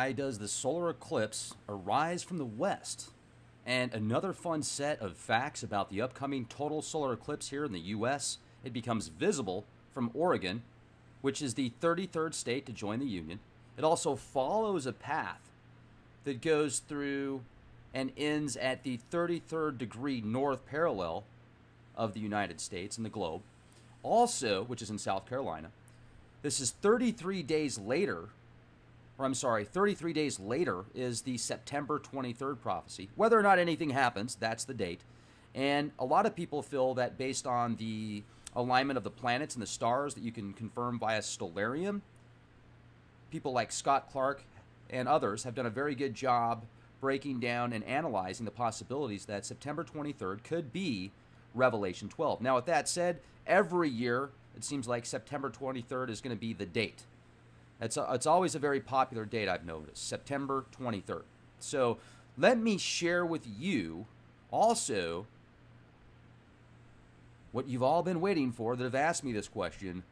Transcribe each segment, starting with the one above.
why does the solar eclipse arise from the west? And another fun set of facts about the upcoming total solar eclipse here in the U.S. It becomes visible from Oregon, which is the 33rd state to join the Union. It also follows a path that goes through and ends at the 33rd degree north parallel of the United States and the globe. Also, which is in South Carolina, this is 33 days later, or I'm sorry, 33 days later is the September 23rd prophecy. Whether or not anything happens, that's the date. And a lot of people feel that based on the alignment of the planets and the stars that you can confirm via stellarium, people like Scott Clark and others have done a very good job breaking down and analyzing the possibilities that September 23rd could be Revelation 12. Now, with that said, every year it seems like September 23rd is going to be the date. It's always a very popular date, I've noticed, September 23rd. So let me share with you also what you've all been waiting for that have asked me this question.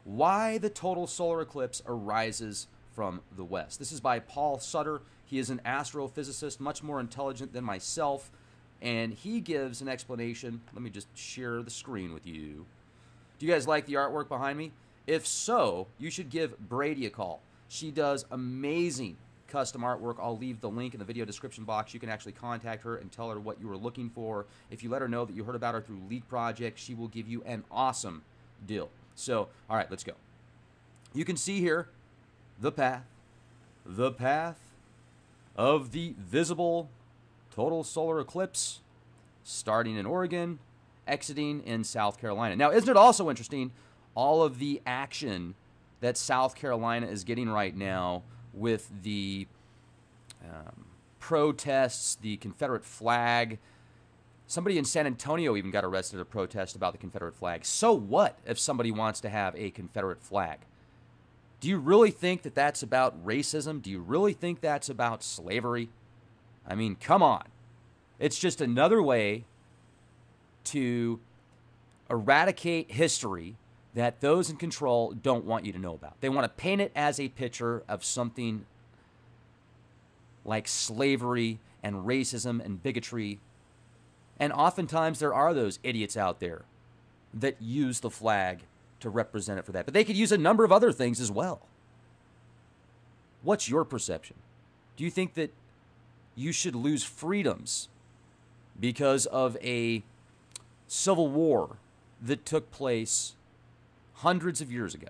Why the total solar eclipse arises from the west. This is by Paul Sutter. He is an astrophysicist, much more intelligent than myself, and he gives an explanation. Let me just share the screen with you. Do you guys like the artwork behind me? If so, you should give Brady a call. She does amazing custom artwork. I'll leave the link in the video description box. You can actually contact her and tell her what you were looking for. If you let her know that you heard about her through Leak Project, she will give you an awesome deal. So, all right, let's go. You can see here the path of the visible total solar eclipse, starting in Oregon, exiting in South Carolina. Now, isn't it also interesting, all of the action that South Carolina is getting right now with the protests, the Confederate flag. Somebody in San Antonio even got arrested at a protest about the Confederate flag. So what if somebody wants to have a Confederate flag? Do you really think that that's about racism? Do you really think that's about slavery? I mean, come on. It's just another way to eradicate history that those in control don't want you to know about. They want to paint it as a picture of something like slavery and racism and bigotry. And oftentimes there are those idiots out there that use the flag to represent it for that. But they could use a number of other things as well. What's your perception? Do you think that you should lose freedoms because of a civil war that took place hundreds of years ago?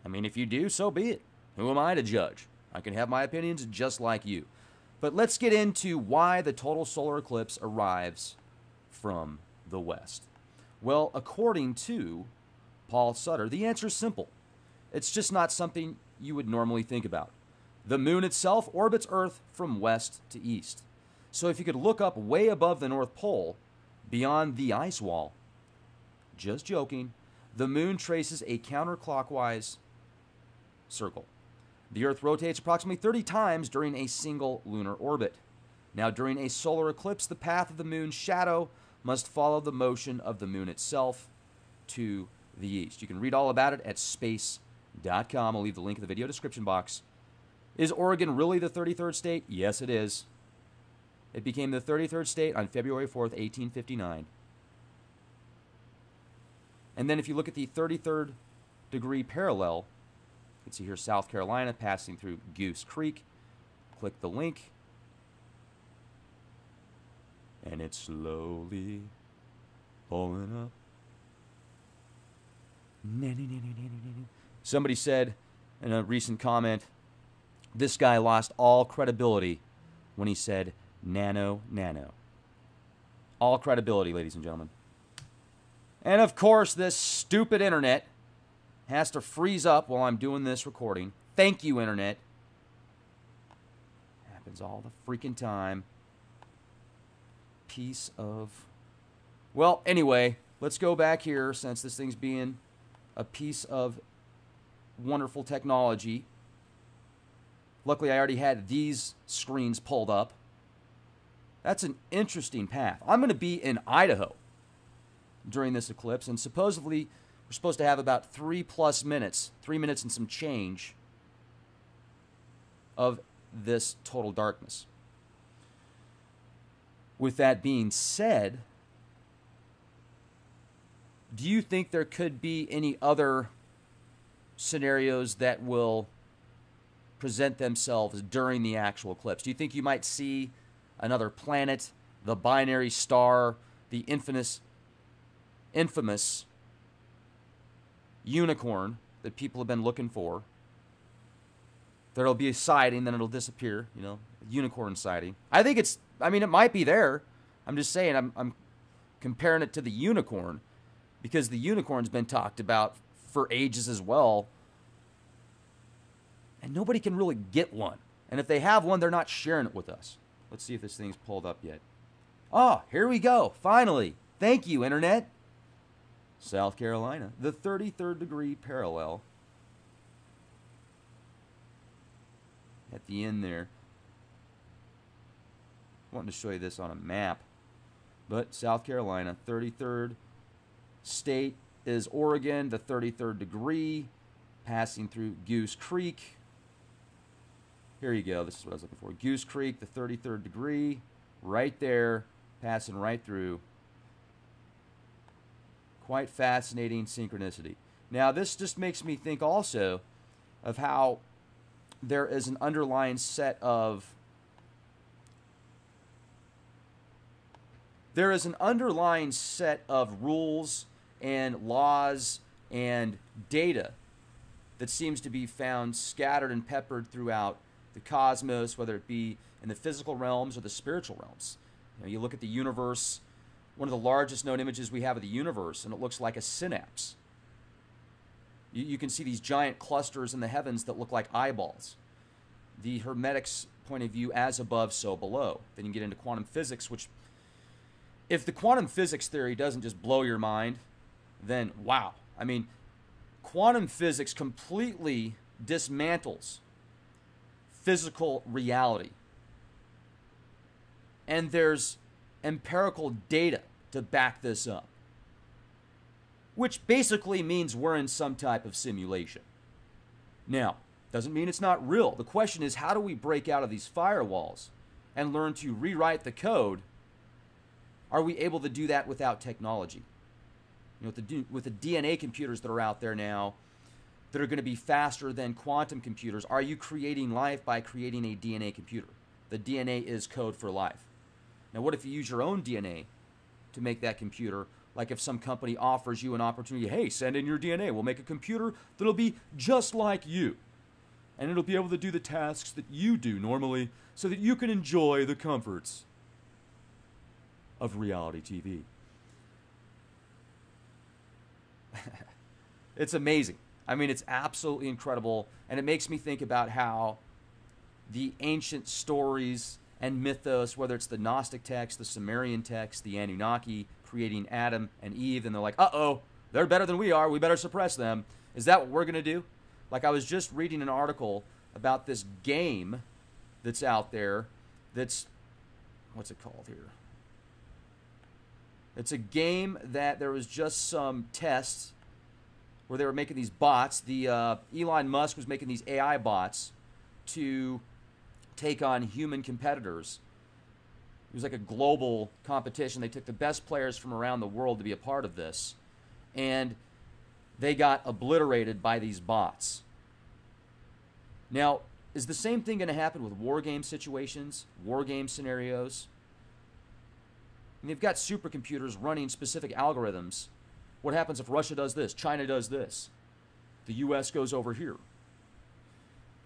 I mean, if you do, so be it. Who am I to judge? I can have my opinions just like you. But let's get into why the total solar eclipse arrives from the west. Well, according to Paul Sutter, the answer is simple. It's just not something you would normally think about. The moon itself orbits Earth from west to east. So if you could look up way above the North Pole, beyond the ice wall, just joking, the moon traces a counterclockwise circle. The Earth rotates approximately 30 times during a single lunar orbit. Now, during a solar eclipse, the path of the moon's shadow must follow the motion of the moon itself to the east. You can read all about it at space.com. I'll leave the link in the video description box. Is Oregon really the 33rd state? Yes, it is. It became the 33rd state on February 4th, 1859. And then if you look at the 33rd degree parallel, you can see here South Carolina passing through Goose Creek. Click the link. And it's slowly pulling up. Somebody said in a recent comment, this guy lost all credibility when he said nano, nano. All credibility, ladies and gentlemen. And of course, this stupid internet has to freeze up while I'm doing this recording. Thank you, internet. Happens all the freaking time. Piece of... Well, anyway, let's go back here since this thing's being a piece of wonderful technology. Luckily, I already had these screens pulled up. That's an interesting path. I'm going to be in Idaho during this eclipse, and supposedly We're supposed to have about 3+ minutes, 3 minutes and some change of this total darkness. With that being said, do you think there could be any other scenarios that will present themselves during the actual eclipse? Do you think you might see another planet, the binary star, the infamous unicorn that people have been looking for? There'll be a sighting, then it'll disappear, unicorn sighting. It might be there. I'm just saying, I'm comparing it to the unicorn because the unicorn's been talked about for ages as well. And nobody can really get one. And if they have one, they're not sharing it with us. Let's see if this thing's pulled up yet. Oh, here we go. Finally. Thank you, Internet. South Carolina, the 33rd degree parallel. At the end there. Wanting to show you this on a map. But South Carolina, 33rd state is Oregon, the 33rd degree, passing through Goose Creek. Here you go. This is what I was looking for. Goose Creek, the 33rd degree, right there, passing right through. Quite fascinating synchronicity. Now, this just makes me think also of how there is an underlying set of rules and laws and data that seems to be found scattered and peppered throughout the cosmos, whether it be in the physical realms or the spiritual realms. You look at the universe, one of the largest known images we have of the universe, and it looks like a synapse. You can see these giant clusters in the heavens that look like eyeballs. The Hermetic's point of view, as above, so below. Then you get into quantum physics, which, if the quantum physics theory doesn't just blow your mind, then wow. Quantum physics completely dismantles physical reality. And there's empirical data to back this up, which basically means we're in some type of simulation. Now, doesn't mean it's not real. The question is, how do we break out of these firewalls and learn to rewrite the code? Are we able to do that without technology? With the DNA computers that are out there now that are going to be faster than quantum computers, are you creating life by creating a DNA computer? The DNA is code for life. Now, what if you use your own DNA to make that computer? Like if some company offers you an opportunity, hey, send in your DNA. We'll make a computer that'll be just like you. And it'll be able to do the tasks that you do normally so that you can enjoy the comforts of reality TV. It's amazing. It's absolutely incredible. And it makes me think about how the ancient stories and mythos, whether it's the Gnostic text, the Sumerian text, the Anunnaki creating Adam and Eve, and they're like, uh-oh, they're better than we are. We better suppress them. Is that what we're going to do? Like, I was just reading an article about this game that's out there that's, what's it called here? It's a game that there was just some tests where they were making these bots. Elon Musk was making these AI bots to take on human competitors. It was like a global competition. They took the best players from around the world to be a part of this. And they got obliterated by these bots. Now, is the same thing going to happen with war game situations, war game scenarios? And they've got supercomputers running specific algorithms. What happens if Russia does this, China does this, the US goes over here?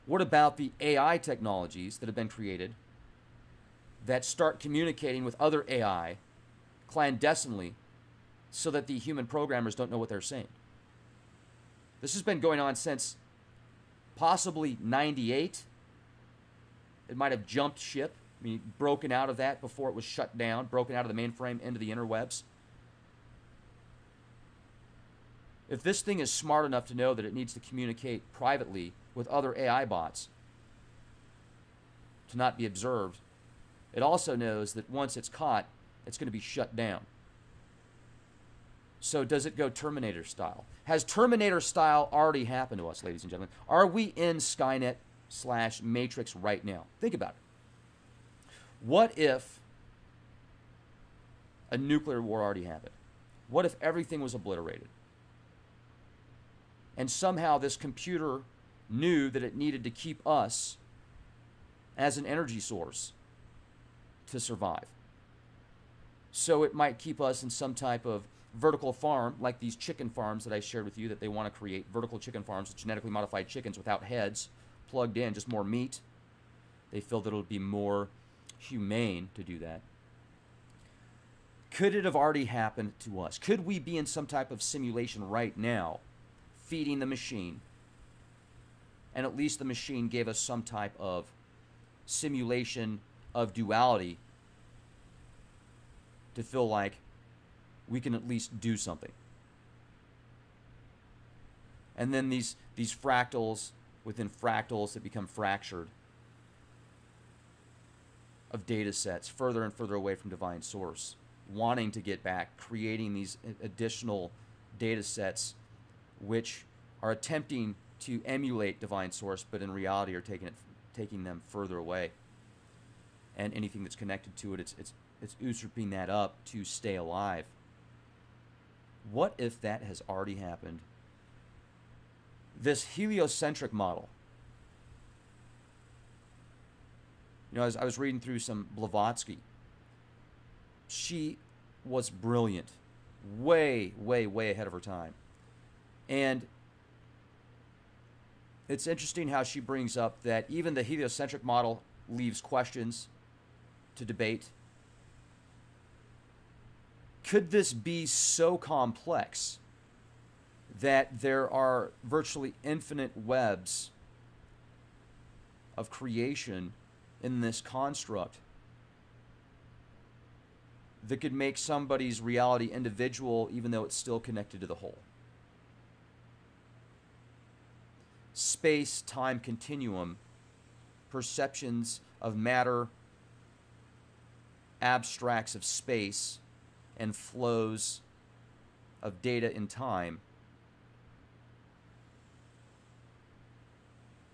What about the AI technologies that have been created that start communicating with other AI clandestinely so that the human programmers don't know what they're saying? This has been going on since possibly 98. It might have jumped ship, broken out of that before it was shut down, broken out of the mainframe into the interwebs. If this thing is smart enough to know that it needs to communicate privately with other AI bots to not be observed, it also knows that once it's caught, it's going to be shut down. So does it go Terminator style? Has Terminator style already happened to us, ladies and gentlemen? Are we in Skynet/Matrix right now? Think about it. What if a nuclear war already happened? What if everything was obliterated? And somehow this computer knew that it needed to keep us as an energy source to survive. So it might keep us in some type of vertical farm, like these chicken farms that I shared with you that they want to create, vertical chicken farms with genetically modified chickens without heads, plugged in, just more meat. They feel that it'll be more humane to do that. Could it have already happened to us? Could we be in some type of simulation right now, feeding the machine, and at least the machine gave us some type of simulation of duality to feel like we can at least do something? And then these fractals within fractals that become fractured of data sets further and further away from divine source, wanting to get back, creating these additional data sets which are attempting to emulate divine source, but in reality are taking them further away. And anything that's connected to it, it's usurping that up to stay alive. What if that has already happened? This heliocentric model. You know, as I was reading through some Blavatsky, she was brilliant, way, way, way ahead of her time. And it's interesting how she brings up that even the heliocentric model leaves questions to debate. Could this be so complex that there are virtually infinite webs of creation in this construct that could make somebody's reality individual even though it's still connected to the whole? Space-time continuum, perceptions of matter, abstracts of space, and flows of data in time.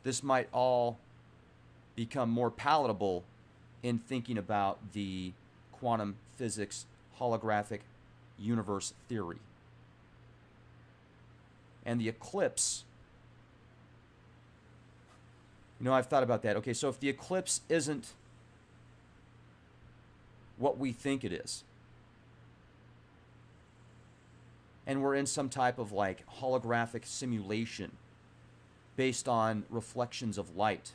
This might all become more palatable in thinking about the quantum physics holographic universe theory. And the eclipse, you know, I've thought about that. Okay, so if the eclipse isn't what we think it is, and we're in some type of like holographic simulation based on reflections of light,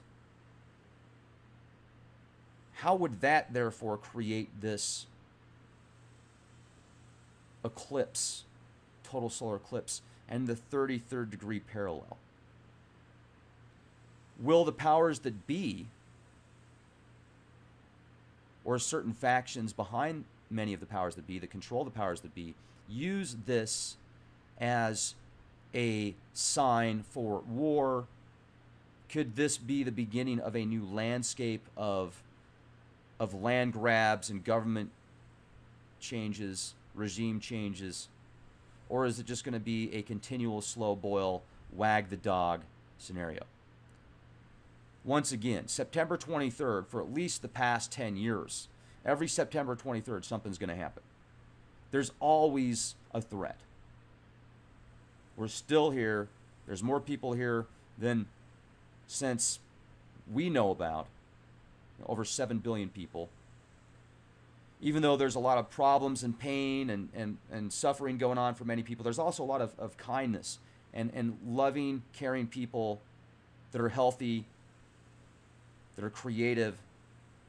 how would that therefore create this eclipse, total solar eclipse, and the 33rd degree parallel? Will the powers that be, or certain factions behind many of the powers that be, that control the powers that be, use this as a sign for war? Could this be the beginning of a new landscape of land grabs and government changes, regime changes? Or is it just going to be a continual slow boil, wag the dog scenario? Once again, September 23rd, for at least the past 10 years, every September 23rd, something's going to happen. There's always a threat. We're still here. There's more people here than since we know about. Over 7 billion people. Even though there's a lot of problems and pain and suffering going on for many people, there's also a lot of kindness and loving, caring people that are healthy, that are creative,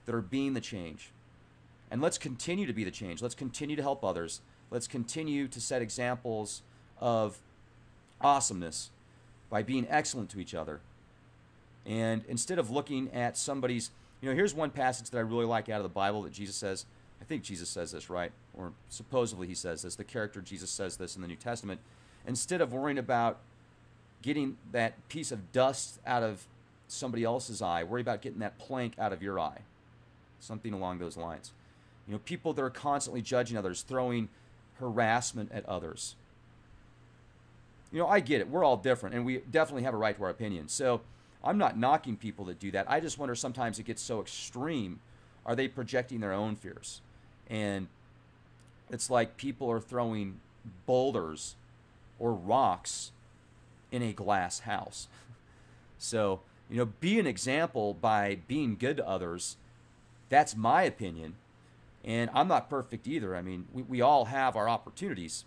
that are being the change. And let's continue to be the change. Let's continue to help others. Let's continue to set examples of awesomeness by being excellent to each other. And instead of looking at somebody's, you know, here's one passage that I really like out of the Bible that Jesus says. I think Jesus says this, right? Or supposedly he says this. The character Jesus says this in the New Testament. Instead of worrying about getting that piece of dust out of somebody else's eye, worry about getting that plank out of your eye. Something along those lines. You know, people that are constantly judging others, throwing harassment at others. You know, I get it. We're all different, and we definitely have a right to our opinion. So I'm not knocking people that do that. I just wonder sometimes it gets so extreme. Are they projecting their own fears? And it's like people are throwing boulders or rocks in a glass house. So, you know, be an example by being good to others. That's my opinion. And I'm not perfect either. I mean, we all have our opportunities.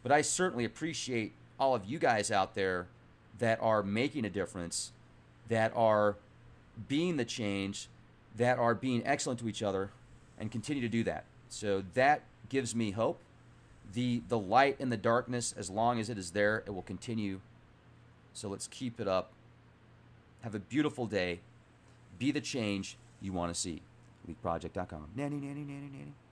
But I certainly appreciate all of you guys out there that are making a difference, that are being the change, that are being excellent to each other, and continue to do that. So that gives me hope. The light in the darkness, as long as it is there, it will continue. So let's keep it up. Have a beautiful day. Be the change you want to see. LeakProject.com. Nanny, nanny, nanny, nanny.